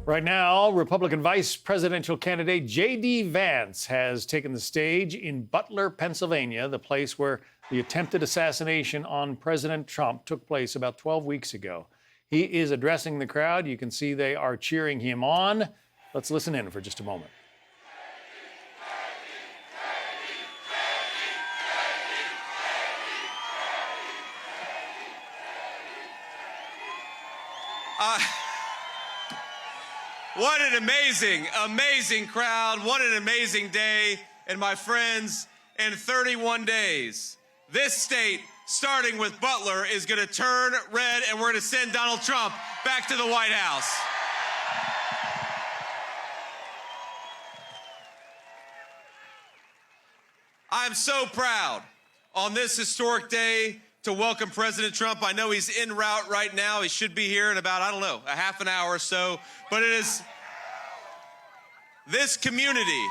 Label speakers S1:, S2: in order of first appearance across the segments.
S1: Right now, Republican vice presidential candidate J.D. Vance has taken the stage in Butler, Pennsylvania, the place where the attempted assassination on President Trump took place about 12 weeks ago. He is addressing the crowd. You can see they are cheering him on. Let's listen in for just a moment.
S2: What an amazing crowd. What an amazing day. And my friends, in 31 days, this state, starting with Butler, is going to turn red, and we're going to send Donald Trump back to the White House. I'm so proud on this historic day to welcome President Trump. I know he's en route right now. He should be here in about, I don't know, a half an hour or so. But it is this community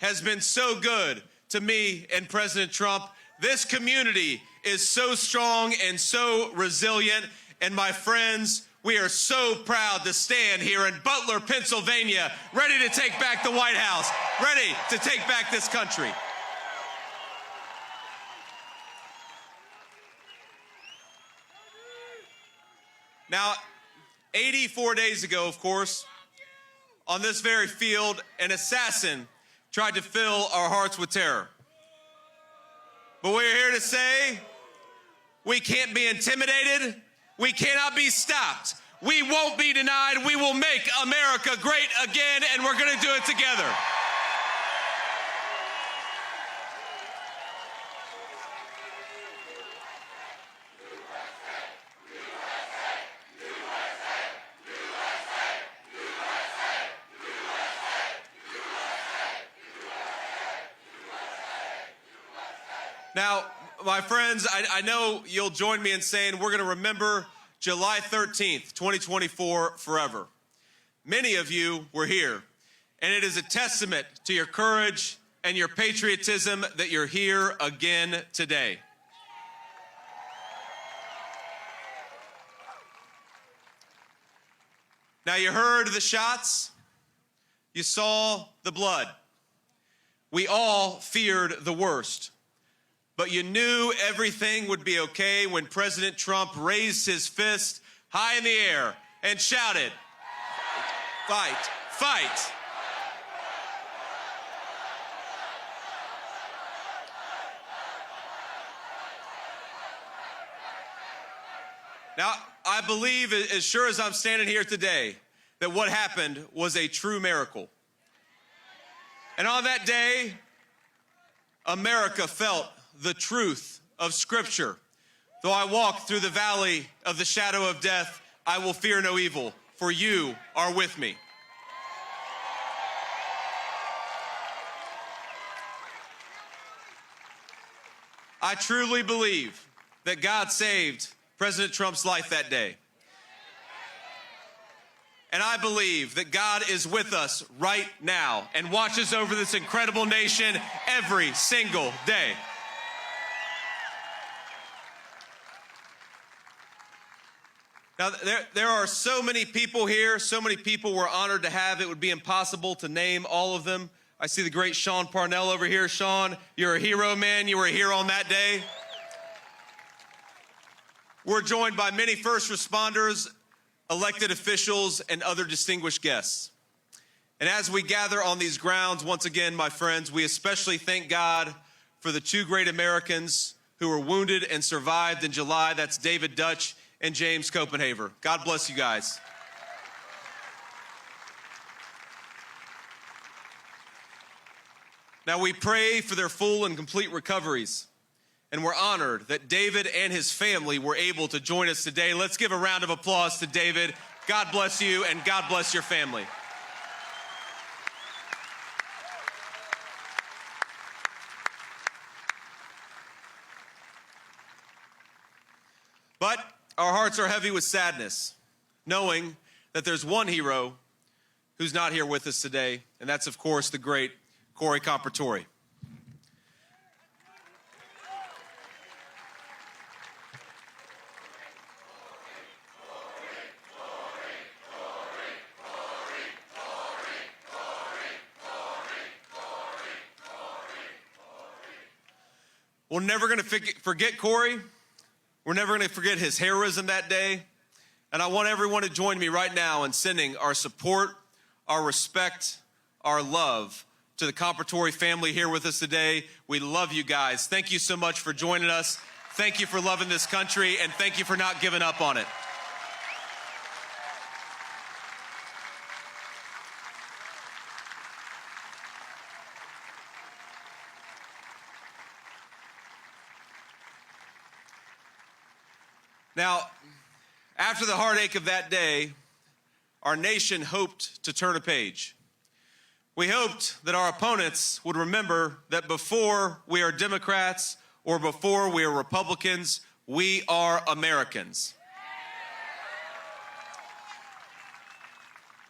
S2: has been so good to me and President Trump. This community is so strong and so resilient. And my friends, we are so proud to stand here in Butler, Pennsylvania, ready to take back the White House, ready to take back this country. Now, 84 days ago, of course, on this very field, an assassin tried to fill our hearts with terror. But we're here to say we can't be intimidated. We cannot be stopped. We won't be denied. We will make America great again, and we're going to do it together. Now, my friends, I know you'll join me in saying we're going to remember July 13th, 2024 forever. Many of you were here, and it is a testament to your courage and your patriotism that you're here again today. Now, you heard the shots. You saw the blood. We all feared the worst. But you knew everything would be okay when President Trump raised his fist high in the air and shouted, "Fight, fight." Now, I believe, as sure as I'm standing here today, that what happened was a true miracle. And on that day, America felt the truth of Scripture. Though I walk through the valley of the shadow of death, I will fear no evil, for you are with me. I truly believe that God saved President Trump's life that day. And I believe that God is with us right now and watches over this incredible nation every single day. Now, there are so many people here, so many people we're honored to have. It would be impossible to name all of them. I see the great Sean Parnell over here. Sean, you're a hero, man. You were here on that day. We're joined by many first responders, elected officials, and other distinguished guests. And as we gather on these grounds, once again, my friends, we especially thank God for the two great Americans who were wounded and survived in July. That's David Dutch and James Copenhaver. God bless you guys. Now, we pray for their full and complete recoveries, and we're honored that David and his family were able to join us today. Let's give a round of applause to David. God bless you, and God bless your family. But our hearts are heavy with sadness, knowing that there's one hero who's not here with us today, and that's, of course, the great Corey Compertore. We're never going to forget Corey. We're never going to forget his heroism that day. And I want everyone to join me right now in sending our support, our respect, our love to the Compartori family here with us today. We love you guys. Thank you so much for joining us. Thank you for loving this country, and thank you for not giving up on it. Now, after the heartache of that day, our nation hoped to turn a page. We hoped that our opponents would remember that before we are Democrats or before we are Republicans, we are Americans.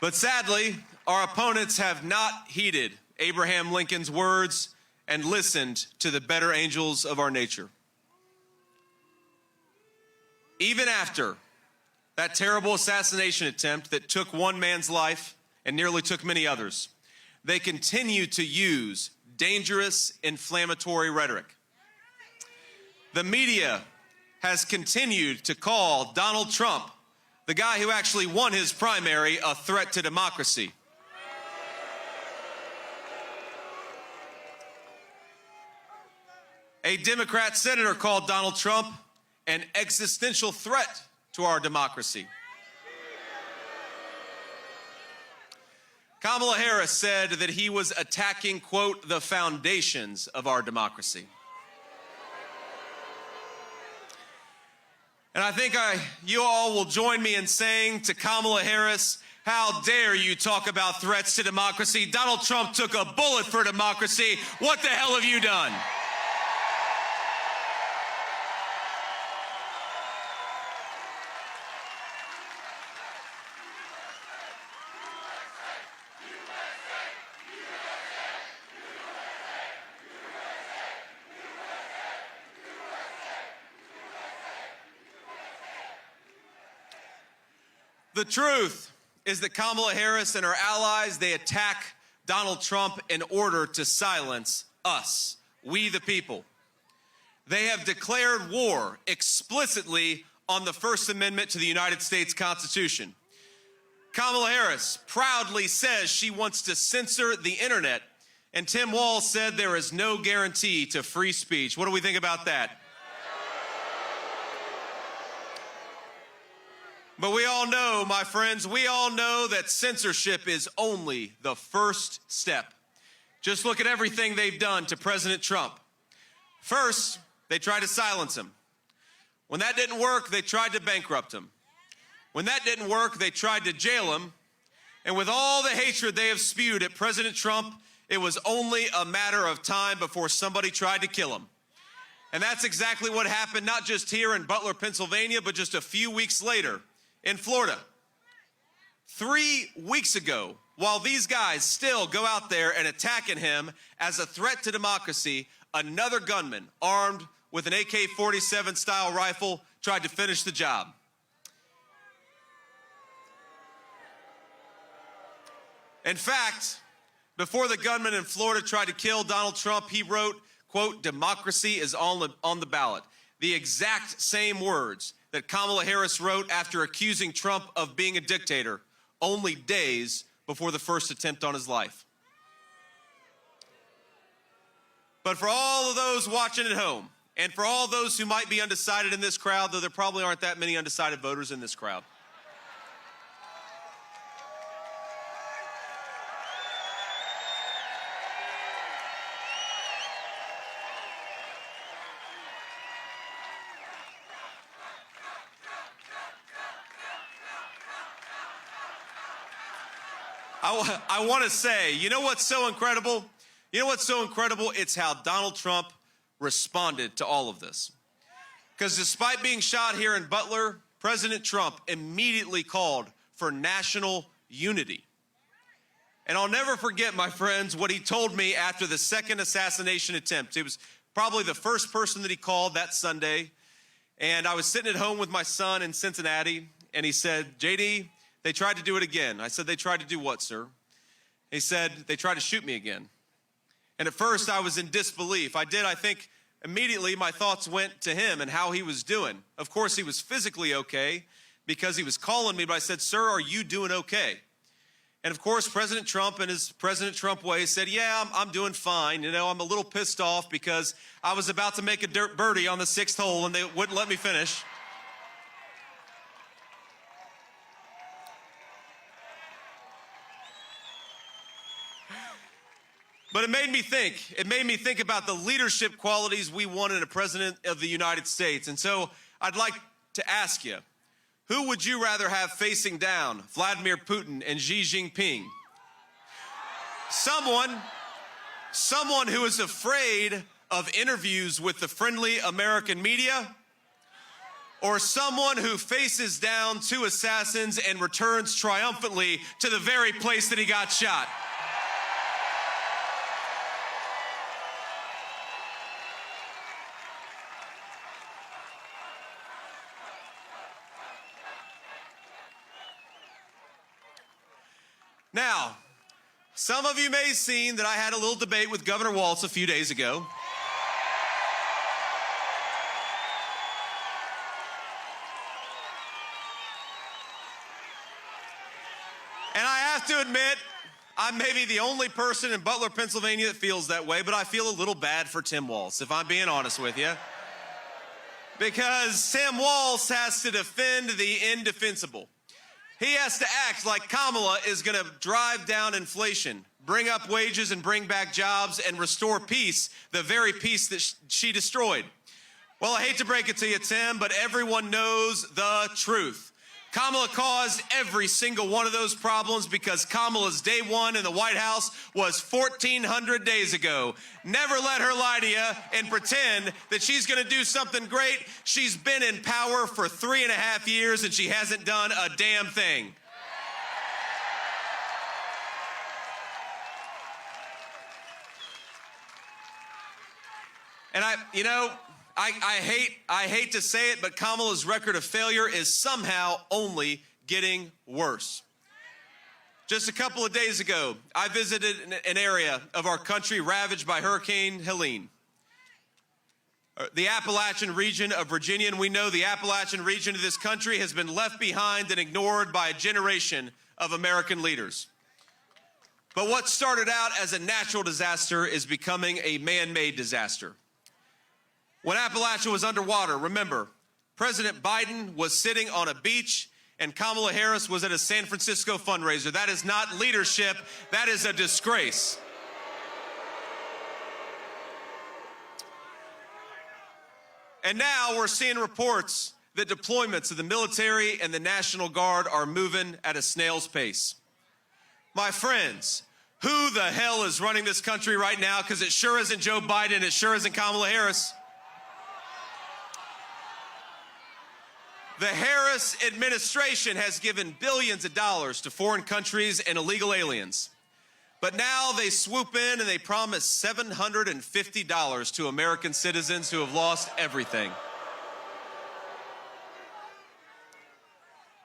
S2: But sadly, our opponents have not heeded Abraham Lincoln's words and listened to the better angels of our nature. Even after that terrible assassination attempt that took one man's life and nearly took many others, they continue to use dangerous, inflammatory rhetoric. The media has continued to call Donald Trump, the guy who actually won his primary, a threat to democracy. A Democrat senator called Donald Trump an existential threat to our democracy. Kamala Harris said that he was attacking, quote, the foundations of our democracy. And I think you all will join me in saying to Kamala Harris, how dare you talk about threats to democracy? Donald Trump took a bullet for democracy. What the hell have you done? The truth is that Kamala Harris and her allies, they attack Donald Trump in order to silence us, we the people. They have declared war explicitly on the First Amendment to the United States Constitution. Kamala Harris proudly says she wants to censor the internet, and Tim Walz said there is no guarantee to free speech. What do we think about that? But we all know, my friends, we all know that censorship is only the first step. Just look at everything they've done to President Trump. First, they tried to silence him. When that didn't work, they tried to bankrupt him. When that didn't work, they tried to jail him. And with all the hatred they have spewed at President Trump, it was only a matter of time before somebody tried to kill him. And that's exactly what happened, not just here in Butler, Pennsylvania, but just a few weeks later in Florida. 3 weeks ago, while these guys still go out there and attacking him as a threat to democracy, another gunman armed with an AK-47 style rifle tried to finish the job. In fact, before the gunman in Florida tried to kill Donald Trump, he wrote, quote, democracy is on the ballot. The exact same words that Kamala Harris wrote after accusing Trump of being a dictator only days before the first attempt on his life. But for all of those watching at home, and for all those who might be undecided in this crowd, though there probably aren't that many undecided voters in this crowd, I want to say, you know what's so incredible? You know what's so incredible? It's how Donald Trump responded to all of this. Because despite being shot here in Butler, President Trump immediately called for national unity. And I'll never forget, my friends, what he told me after the second assassination attempt. It was probably the first person that he called that Sunday. And I was sitting at home with my son in Cincinnati, and he said, JD, they tried to do it again. I said, they tried to do what, sir? He said, they tried to shoot me again. And at first I was in disbelief. I think, immediately my thoughts went to him and how he was doing. Of course, he was physically okay because he was calling me, but I said, "Sir, are you doing okay?" And of course, President Trump, in his President Trump way, said, "Yeah, I'm doing fine. You know, I'm a little pissed off because I was about to make a dirt birdie on the 6th hole and they wouldn't let me finish." But it made me think. It made me think about the leadership qualities we want in a president of the United States. And so I'd like to ask you, who would you rather have facing down, Vladimir Putin and Xi Jinping? Someone who is afraid of interviews with the friendly American media, or someone who faces down two assassins and returns triumphantly to the very place that he got shot? Now, some of you may have seen that I had a little debate with Governor Walz a few days ago. And I have to admit, I may be the only person in Butler, Pennsylvania that feels that way, but I feel a little bad for Tim Walz, if I'm being honest with you. Because Tim Walz has to defend the indefensible. He has to act like Kamala is going to drive down inflation, bring up wages and bring back jobs and restore peace, the very peace that she destroyed. Well, I hate to break it to you, Tim, but everyone knows the truth. Kamala caused every single one of those problems because Kamala's day one in the White House was 1,400 days ago. Never let her lie to you and pretend that she's going to do something great. She's been in power for 3.5 years and she hasn't done a damn thing. And I hate to say it, but Kamala's record of failure is somehow only getting worse. Just a couple of days ago, I visited an area of our country ravaged by Hurricane Helene. The Appalachian region of Virginia, and we know the Appalachian region of this country has been left behind and ignored by a generation of American leaders. But what started out as a natural disaster is becoming a man-made disaster. When Appalachia was underwater, remember, President Biden was sitting on a beach and Kamala Harris was at a San Francisco fundraiser. That is not leadership, that is a disgrace. And now we're seeing reports that deployments of the military and the National Guard are moving at a snail's pace. My friends, who the hell is running this country right now? Because it sure isn't Joe Biden, it sure isn't Kamala Harris. The Harris administration has given billions of dollars to foreign countries and illegal aliens. But now they swoop in and they promise $750 to American citizens who have lost everything.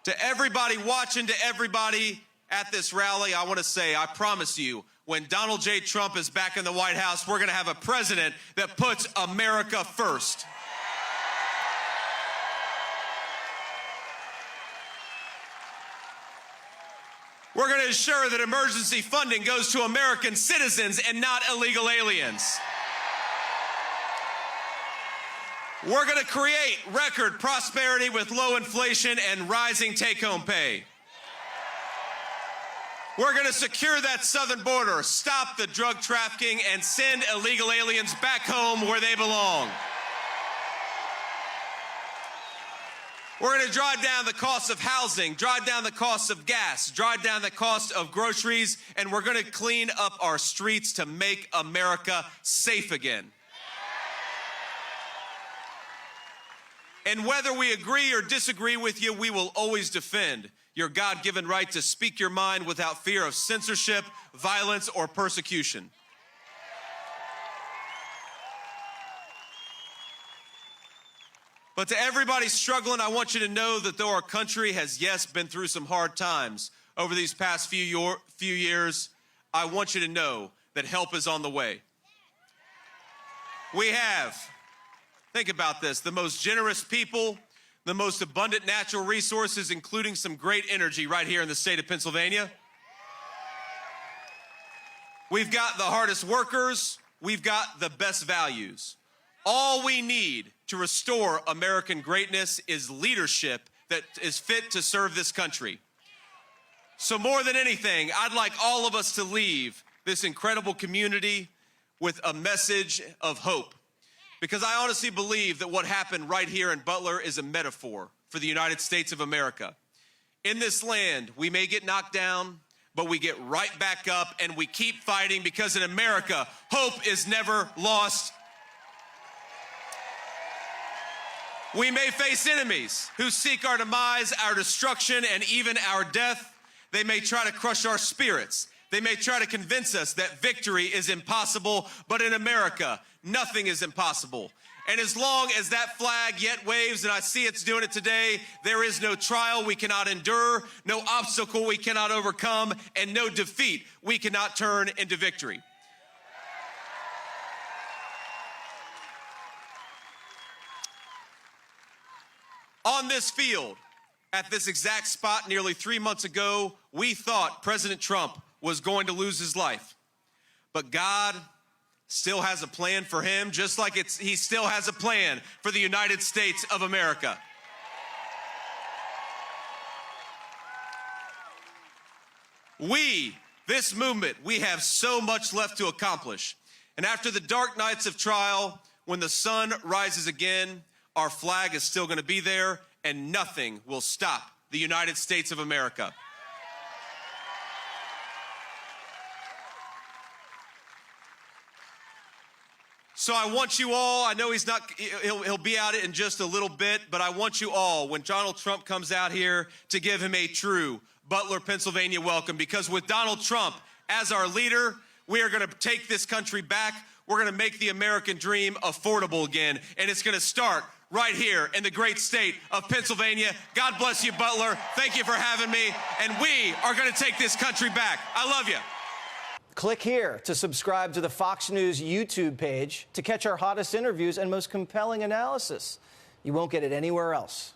S2: To everybody watching, to everybody at this rally, I want to say, I promise you, when Donald J. Trump is back in the White House, we're going to have a president that puts America first. We're going to ensure that emergency funding goes to American citizens and not illegal aliens. We're going to create record prosperity with low inflation and rising take-home pay. We're going to secure that southern border, stop the drug trafficking, and send illegal aliens back home where they belong. We're going to drive down the cost of housing, drive down the cost of gas, drive down the cost of groceries, and we're going to clean up our streets to make America safe again. And whether we agree or disagree with you, we will always defend your God-given right to speak your mind without fear of censorship, violence, or persecution. But to everybody struggling, I want you to know that though our country has, yes, been through some hard times over these past few years, I want you to know that help is on the way. We have Think about this. The most generous people, the most abundant natural resources, including some great energy right here in the state of Pennsylvania. We've got the hardest workers. We've got the best values. All we need to restore American greatness is leadership that is fit to serve this country. So more than anything, I'd like all of us to leave this incredible community with a message of hope. Because I honestly believe that what happened right here in Butler is a metaphor for the United States of America. In this land, we may get knocked down, but we get right back up and we keep fighting, because in America, hope is never lost. We may face enemies who seek our demise, our destruction, and even our death. They may try to crush our spirits. They may try to convince us that victory is impossible, but in America, nothing is impossible. And as long as that flag yet waves, and I see it's doing it today, there is no trial we cannot endure, no obstacle we cannot overcome, and no defeat we cannot turn into victory. On this field, at this exact spot nearly 3 months ago, we thought President Trump was going to lose his life. But God still has a plan for him, just like he still has a plan for the United States of America. This movement, we have so much left to accomplish. And after the dark nights of trial, when the sun rises again, our flag is still going to be there, and nothing will stop the United States of America. So I want you all, I know he'll be out in just a little bit, but I want you all, when Donald Trump comes out here, to give him a true Butler, Pennsylvania welcome, because with Donald Trump as our leader, we are going to take this country back. We're going to make the American dream affordable again, and it's going to start right here in the great state of Pennsylvania. God bless you, Butler. Thank you for having me, and we are going to take this country back. I love you.
S3: Click here to subscribe to the Fox News YouTube page to catch our hottest interviews and most compelling analysis. You won't get it anywhere else.